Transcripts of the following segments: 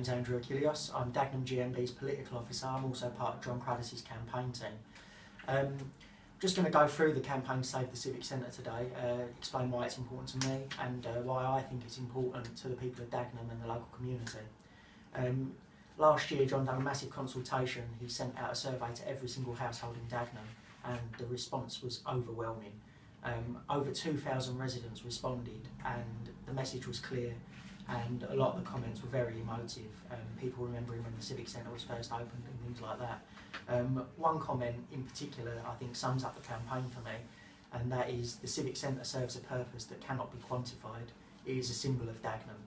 name's Achilleos. I'm Dagenham GMB's political officer. I'm also part of Jon Cruddas' campaign team. Just going to go through the campaign to Save the Civic Centre today, explain why it's important to me and why I think it's important to the people of Dagenham and the local community. Last year Jon done a massive consultation. He sent out a survey to every single household in Dagenham and the response was overwhelming. Over 2,000 residents responded and the message was clear and a lot of the comments were very emotive. People remembering when the Civic Centre was first opened and things like that. One comment in particular I think sums up the campaign for me, and that is the Civic Centre serves a purpose that cannot be quantified. It is a symbol of Dagenham.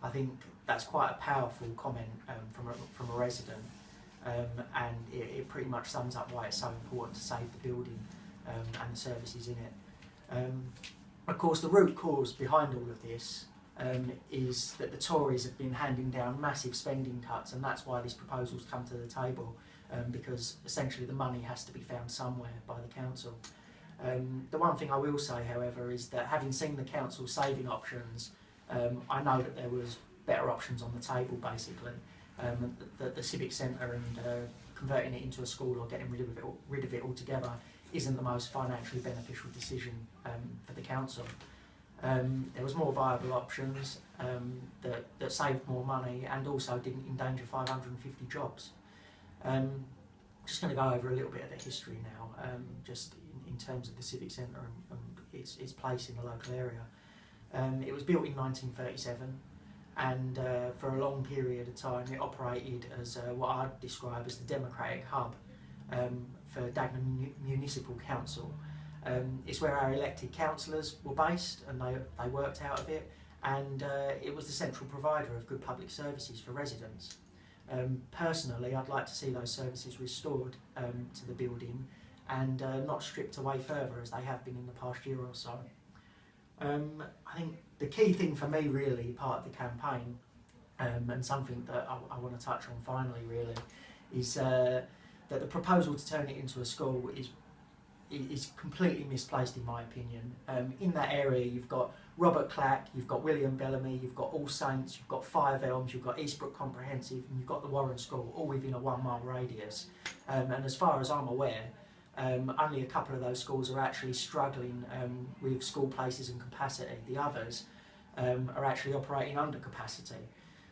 I think that's quite a powerful comment from a resident, and it pretty much sums up why it's so important to save the building and the services in it. Of course, the root cause behind all of this is that the Tories have been handing down massive spending cuts, and that's why this proposal's come to the table, because essentially the money has to be found somewhere by the council. The one thing I will say, however, is that having seen the council's saving options, I know that there was better options on the table, basically. The Civic Centre and converting it into a school or getting rid of it altogether isn't the most financially beneficial decision for the council. There was more viable options that saved more money and also didn't endanger 550 jobs. Just going to go over a little bit of the history now, just in terms of the Civic Centre and its place in the local area. It was built in 1937 and for a long period of time it operated as what I'd describe as the democratic hub for Dagenham Municipal Council. It's where our elected councillors were based and they worked out of it, and it was the central provider of good public services for residents. Personally, I'd like to see those services restored to the building and not stripped away further as they have been in the past year or so. I think the key thing for me really, part of the campaign, and something that I want to touch on finally really, is that the proposal to turn it into a school is completely misplaced in my opinion. In that area you've got Robert Clack, you've got William Bellamy, you've got All Saints, you've got Five Elms, you've got Eastbrook Comprehensive and you've got the Warren School, all within a 1 mile radius. And as far as I'm aware, only a couple of those schools are actually struggling with school places and capacity. The others are actually operating under capacity.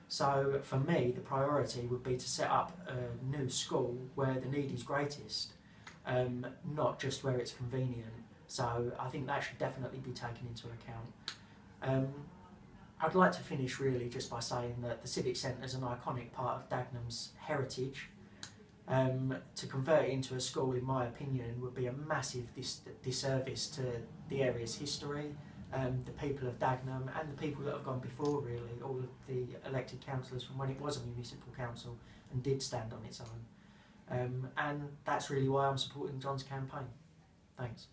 So for me the priority would be to set up a new school where the need is greatest. Not just where it's convenient. So I think that should definitely be taken into account. I'd like to finish really just by saying that the Civic Centre is an iconic part of Dagenham's heritage. To convert it into a school, in my opinion, would be a massive disservice to the area's history, the people of Dagenham and the people that have gone before really, all of the elected councillors from when it was a municipal council and did stand on its own. And that's really why I'm supporting Jon's campaign. Thanks.